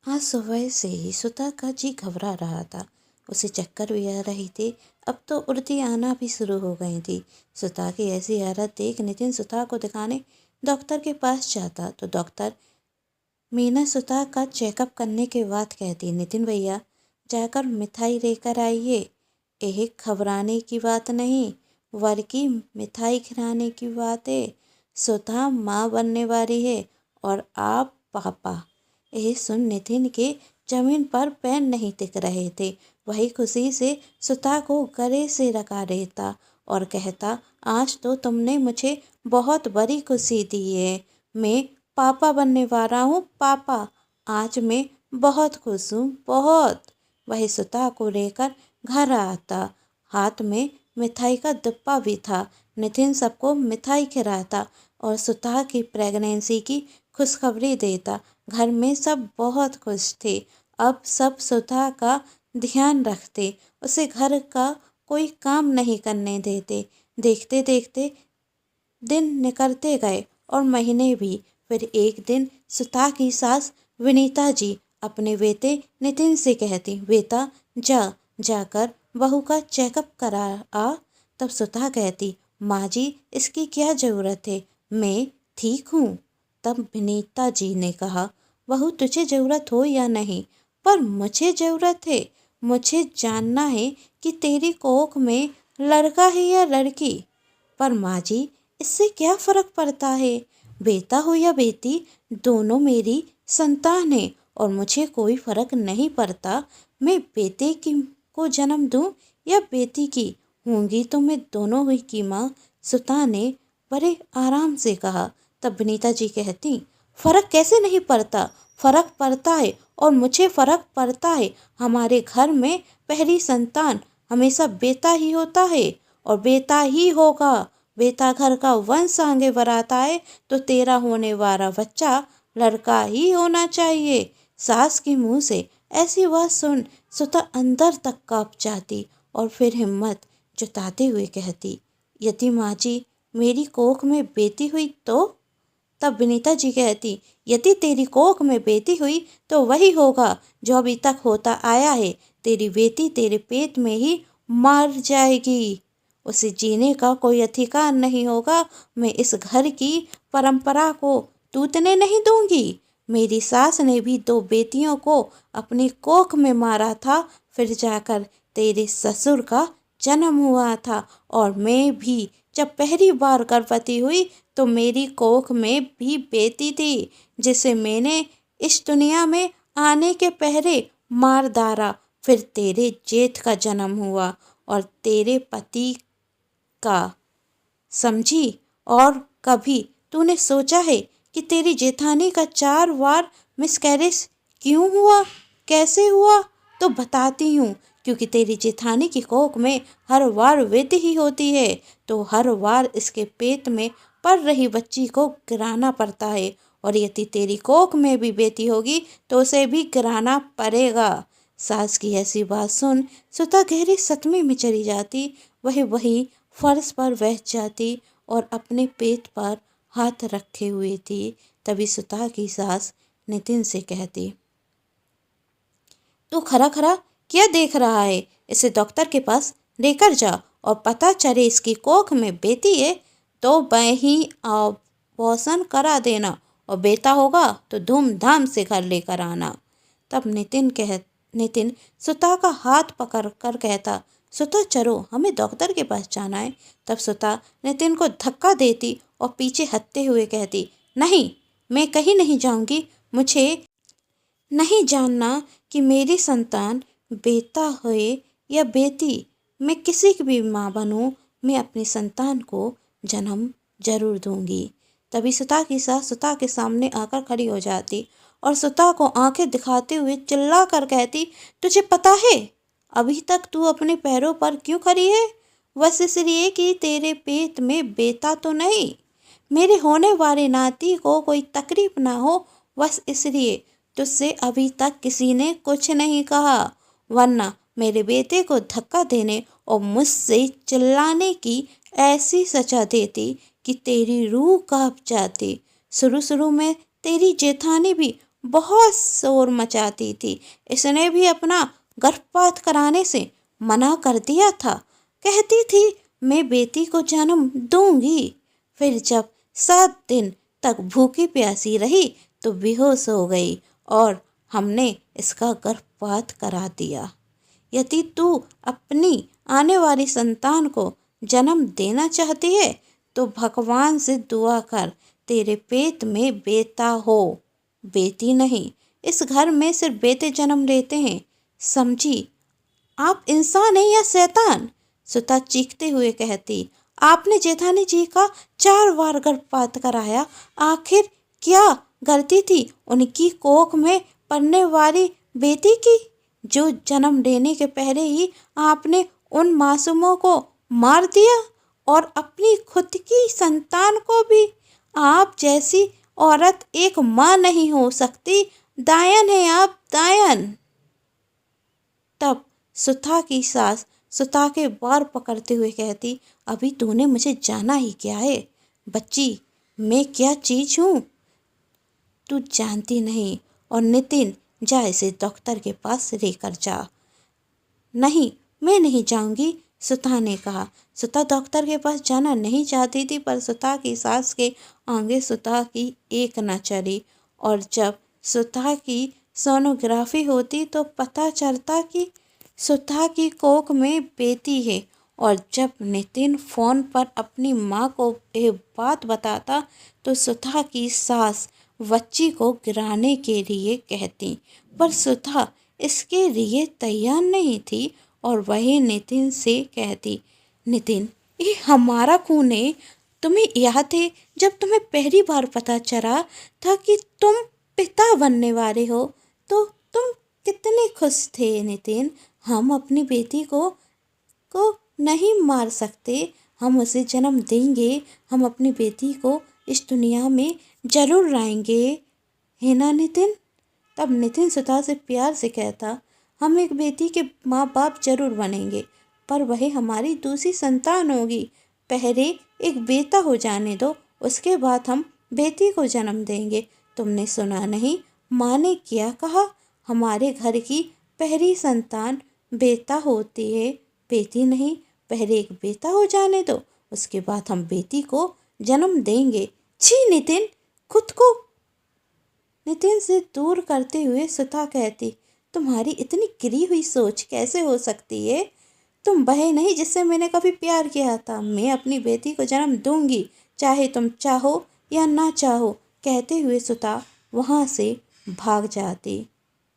आज सुबह से ही सुधा का जी घबरा रहा था। उसे चक्कर भी आ रही थी। अब तो उल्टी आना भी शुरू हो गई थी। सुधा की ऐसी हालत देख नितिन सुधा को दिखाने डॉक्टर के पास जाता तो डॉक्टर मीना सुधा का चेकअप करने के बाद कहती, नितिन भैया जाकर मिठाई लेकर आइए। यह घबराने की बात नहीं बल्कि मिठाई खिलाने की बात है। सुधा माँ बनने वाली है और आप पापा। यह सुन नितिन के जमीन पर पैर नहीं टिक रहे थे। वही खुशी से सुधा को गले से लगा लेता और कहता, आज तो तुमने मुझे बहुत बड़ी खुशी दी है। मैं पापा बनने वाला हूँ पापा। आज मैं बहुत खुश हूँ बहुत। वही सुधा को लेकर घर आता। हाथ में मिठाई का डिब्बा भी था। नितिन सबको मिठाई खिलाता और सुधा की प्रेगनेंसी की खुशखबरी देता। घर में सब बहुत खुश थे। अब सब सुधा का ध्यान रखते, उसे घर का कोई काम नहीं करने देते। देखते देखते दिन निकलते गए और महीने भी। फिर एक दिन सुधा की सास विनीता जी अपने बेटे नितिन से कहती, बेटा जाकर बहू का चेकअप करा आ। तब सुधा कहती, माँ जी इसकी क्या ज़रूरत है, मैं ठीक हूँ। तब विनीता जी ने कहा, बहू तुझे ज़रूरत हो या नहीं, पर मुझे ज़रूरत है। मुझे जानना है कि तेरी कोख में लड़का है या लड़की। पर माँ जी इससे क्या फ़र्क पड़ता है, बेटा हो या बेटी दोनों मेरी संतान है और मुझे कोई फ़र्क नहीं पड़ता मैं बेटे की को जन्म दूं या बेटी की। होंगी तो मैं दोनों ही की माँ। सुधा ने बड़े आराम से कहा। तब विनीता जी कहती, फ़र्क कैसे नहीं पड़ता, फ़र्क पड़ता है और मुझे फ़र्क पड़ता है। हमारे घर में पहली संतान हमेशा बेटा ही होता है और बेटा ही होगा। बेटा घर का वंश आगे बढ़ाता है तो तेरा होने वाला बच्चा लड़का ही होना चाहिए। सास के मुंह से ऐसी बात सुन सुधा अंदर तक कांप जाती और फिर हिम्मत जुटाते हुए कहती, यदि माँ जी मेरी कोख में बेटी हुई तो। तब विनीता जी कहती, यदि तेरी कोख में बेटी हुई तो वही होगा जो अभी तक होता आया है। तेरी बेटी तेरे पेट में ही मर जाएगी, उसे जीने का कोई अधिकार नहीं होगा। मैं इस घर की परंपरा को टूटने नहीं दूंगी। मेरी सास ने भी 2 बेटियों को अपनी कोख में मारा था, फिर जाकर तेरे ससुर का जन्म हुआ था और मैं भी जब पहली बार गर्भवती हुई तो मेरी कोख में भी बेटी थी जिसे मैंने इस दुनिया में आने के पहले मार डाला। फिर तेरे जेठ का जन्म हुआ और तेरे पति का, समझी। और कभी तूने सोचा है कि तेरी जेठानी का 4 बार मिसकैरेज क्यों हुआ, कैसे हुआ? तो बताती हूँ, क्योंकि तेरी जेठानी की कोख में हर बार बेटी ही होती है तो हर बार इसके पेट में पल रही बच्ची को गिराना पड़ता है और यदि तेरी कोख में भी बेटी होगी तो उसे भी गिराना पड़ेगा। सास की ऐसी बात सुन सुधा गहरे सदमे में चली जाती। वही फर्श पर बैठ जाती और अपने पेट पर हाथ रखे हुए थी। तभी सुधा की सास नितिन से कहती, तू खरा खरा क्या देख रहा है, इसे डॉक्टर के पास लेकर जा और पता चले इसकी कोख में बेटी है तो वहीं अबॉर्शन करा देना और बेटा होगा तो धूमधाम से घर लेकर आना। तब नितिन सुधा का हाथ पकड़ कर कहता, सुधा चलो हमें डॉक्टर के पास जाना है। तब सुधा नितिन को धक्का देती और पीछे हटते हुए कहती, नहीं मैं कहीं नहीं जाऊंगी। मुझे नहीं जानना कि मेरी संतान बेटा होए या बेटी। मैं किसी की भी माँ बनूं, मैं अपनी संतान को जन्म जरूर दूंगी। तभी सुधा की सास सुधा के सामने आकर खड़ी हो जाती और सुधा को आंखें दिखाते हुए चिल्ला कर कहती, तुझे पता है अभी तक तू अपने पैरों पर क्यों खड़ी है? बस इसलिए कि तेरे पेट में बेटा तो नहीं, मेरे होने वाले नाती को कोई तकलीफ ना हो, बस इसलिए तुझसे अभी तक किसी ने कुछ नहीं कहा, वरना मेरे बेटे को धक्का देने और मुझसे चिल्लाने की ऐसी सजा देती कि तेरी रूह कांप जाती। शुरू शुरू में तेरी जेठानी भी बहुत शोर मचाती थी। इसने भी अपना गर्भपात कराने से मना कर दिया था। कहती थी मैं बेटी को जन्म दूंगी। फिर जब 7 दिन तक भूखी प्यासी रही तो बेहोश हो गई और हमने इसका गर्भपात करा दिया। यदि तू अपनी आने वाली संतान को जन्म देना चाहती है तो भगवान से दुआ कर तेरे पेट में बेटा हो, बेटी नहीं। इस घर में सिर्फ बेटे जन्म लेते हैं, समझी? आप इंसान हैं या शैतान? सुता चीखते हुए कहती। आपने जेठानी जी का 4 बार गर्भपात कराया, आखिर क्या गलती थी उनकी कोख में पलने वाली बेटी की, जो जन्म लेने के पहले ही आपने उन मासूमों को मार दिया और अपनी खुद की संतान को भी। आप जैसी औरत एक माँ नहीं हो सकती, दायन है आप, दायन। तब सुथा की सास सुता के बार पकड़ते हुए कहती, अभी तूने मुझे जाना ही क्या है बच्ची, मैं क्या चीज हूँ तू जानती नहीं। और नितिन, जा इसे डॉक्टर के पास लेकर जा। नहीं, मैं नहीं जाऊंगी, सुता ने कहा। सुता डॉक्टर के पास जाना नहीं चाहती थी, पर सुता की सास के आगे सुता की एक न चली। और जब सुता की सोनोग्राफी होती तो पता चलता कि सुता की कोख में बेटी है। और जब नितिन फ़ोन पर अपनी माँ को यह बात बताता तो सुता की सास बच्ची को गिराने के लिए कहती, पर सुता इसके लिए तैयार नहीं थी और वही नितिन से कहती, नितिन, ये हमारा खून है। तुम्हें याद है जब तुम्हें पहली बार पता चला था कि तुम पिता बनने वाले हो तो तुम कितने खुश थे नितिन। हम अपनी बेटी को नहीं मार सकते, हम उसे जन्म देंगे, हम अपनी बेटी को इस दुनिया में जरूर लाएंगे, है ना नितिन? तब नितिन सुधा से प्यार से कहता, हम एक बेटी के माँ बाप जरूर बनेंगे, पर वह हमारी दूसरी संतान होगी। पहले एक बेटा हो जाने दो, उसके बाद हम बेटी को जन्म देंगे। तुमने सुना नहीं, माँ ने क्या कहा? हमारे घर की पहली संतान बेटा होती है, बेटी नहीं। पहले एक बेटा हो जाने दो, उसके बाद हम बेटी को जन्म देंगे। छी नितिन, खुद को नितिन से दूर करते हुए सुधा कहती, तुम्हारी इतनी गिरी हुई सोच कैसे हो सकती है? तुम वह नहीं जिससे मैंने कभी प्यार किया था। मैं अपनी बेटी को जन्म दूंगी, चाहे तुम चाहो या ना चाहो, कहते हुए सुधा वहाँ से भाग जाती।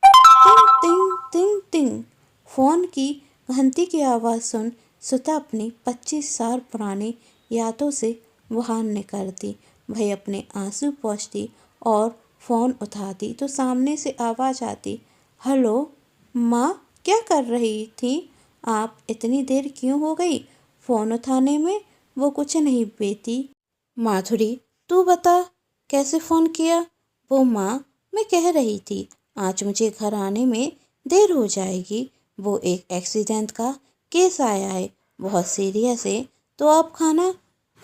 टिंग टिंग टिंग टिंग, फोन की घंटी की आवाज़ सुन सुधा अपनी 25 साल पुरानी यादों से बाहर निकलती। वह अपने आंसू पोंछती और फ़ोन उठाती तो सामने से आवाज़ आती, हेलो माँ, क्या कर रही थी आप? इतनी देर क्यों हो गई फ़ोन उठाने में? वो कुछ नहीं बेटी। माधुरी, तू बता कैसे फ़ोन किया? वो माँ, मैं कह रही थी आज मुझे घर आने में देर हो जाएगी। वो एक एक्सीडेंट का केस आया है, बहुत सीरियस है, तो आप खाना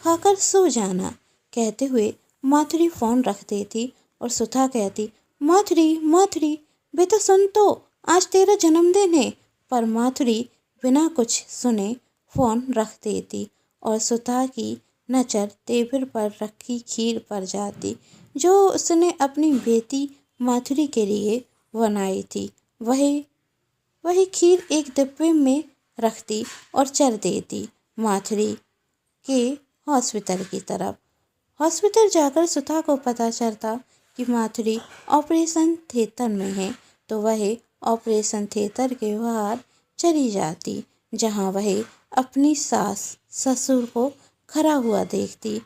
खाकर सो जाना। कहते हुए माधुरी फ़ोन रख देती और सुधा कहती, माधुरी माधुरी, बेटा सुन तो, आज तेरा जन्मदिन है। पर माधुरी बिना कुछ सुने फ़ोन रख देती और सुधा की नज़र टेबल पर रखी खीर पर जाती, जो उसने अपनी बेटी माधुरी के लिए बनाई थी। वही खीर एक डिब्बे में रखती और चल देती माधुरी के हॉस्पिटल की तरफ। हॉस्पिटल जाकर सुधा को पता चलता कि माधुरी ऑपरेशन थिएटर में है, तो वह ऑपरेशन थिएटर के बाहर चली जाती, जहां वह अपनी सास ससुर को खड़ा हुआ देखती,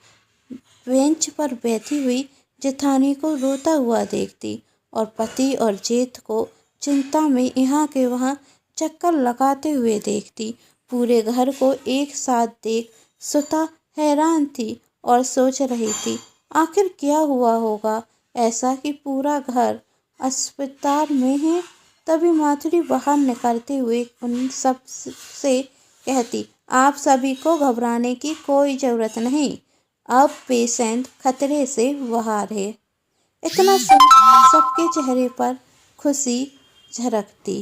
बेंच पर बैठी हुई जेठानी को रोता हुआ देखती और पति और जेठ को चिंता में यहाँ के वहाँ चक्कर लगाते हुए देखती। पूरे घर को एक साथ देख सुधा हैरान थी और सोच रही थी, आखिर क्या हुआ होगा ऐसा कि पूरा घर अस्पताल में है। तभी माधुरी बाहर निकलते हुए उन सब से कहती, आप सभी को घबराने की कोई ज़रूरत नहीं, अब पेशेंट खतरे से बाहर है। इतना सुन सबके चेहरे पर खुशी झलकती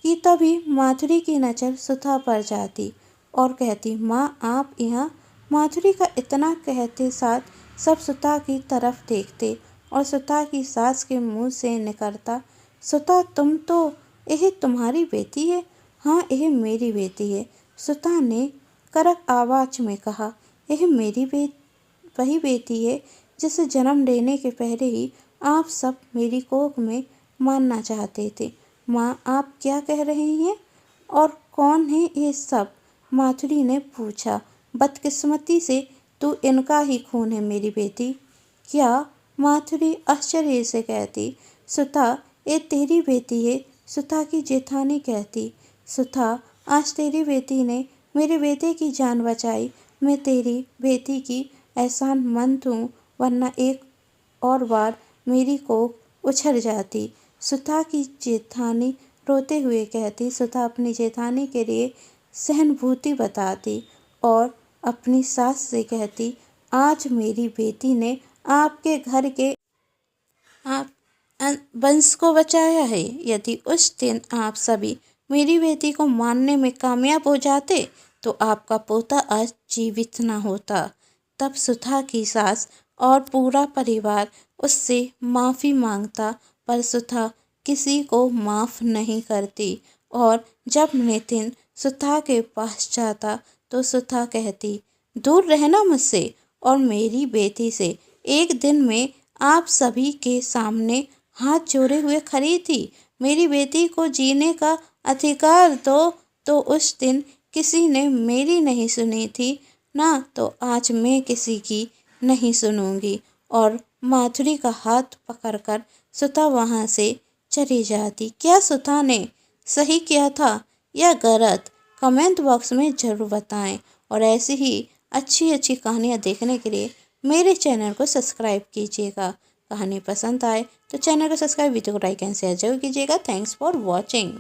कि तभी माधुरी की नज़र सुधा पर जाती और कहती, माँ आप यहाँ। माधुरी का इतना कहते साथ सब सुधा की तरफ देखते और सुधा की सास के मुंह से निकलता, सुधा तुम तो, यह तुम्हारी बेटी है? हाँ यह मेरी बेटी है, सुधा ने कड़क आवाज में कहा। यह मेरी वही बेटी है जिसे जन्म लेने के पहले ही आप सब मेरी कोख में मानना चाहते थे। माँ आप क्या कह रही हैं? और कौन है ये सब? माधुरी ने पूछा। बदकिस्मती से तू इनका ही खून है मेरी बेटी। क्या? माधुरी आश्चर्य से कहती। सुधा ये तेरी बेटी है, सुधा की जेठानी कहती। सुधा आज तेरी बेटी ने मेरे बेटे की जान बचाई, मैं तेरी बेटी की एहसानमंद हूँ, वरना एक और बार मेरी कोख उछल जाती। सुधा की जेठानी रोते हुए कहती। सुधा अपनी जेठानी के लिए सहानुभूति बताती और अपनी सास से कहती, आज मेरी बेटी ने आपके घर के आप वंश को बचाया है। यदि उस दिन आप सभी मेरी बेटी को मारने में कामयाब हो जाते तो आपका पोता आज जीवित न होता। तब सुधा की सास और पूरा परिवार उससे माफ़ी मांगता, पर सुधा किसी को माफ़ नहीं करती। और जब नितिन सुधा के पास जाता तो सुधा कहती, दूर रहना मुझसे और मेरी बेटी से। एक दिन में आप सभी के सामने हाथ जोड़े हुए खड़ी थी, मेरी बेटी को जीने का अधिकार दो। तो उस दिन किसी ने मेरी नहीं सुनी थी ना, तो आज मैं किसी की नहीं सुनूंगी। और माधुरी का हाथ पकड़कर सुधा वहाँ से चली जाती। क्या सुधा ने सही किया था या गलत? कमेंट बॉक्स में ज़रूर बताएं और ऐसी ही अच्छी अच्छी कहानियाँ देखने के लिए मेरे चैनल को सब्सक्राइब कीजिएगा। कहानी पसंद आए तो चैनल को सब्सक्राइब, वीडियो को लाइक एंड शेयर जरूर कीजिएगा। Thanks for watching.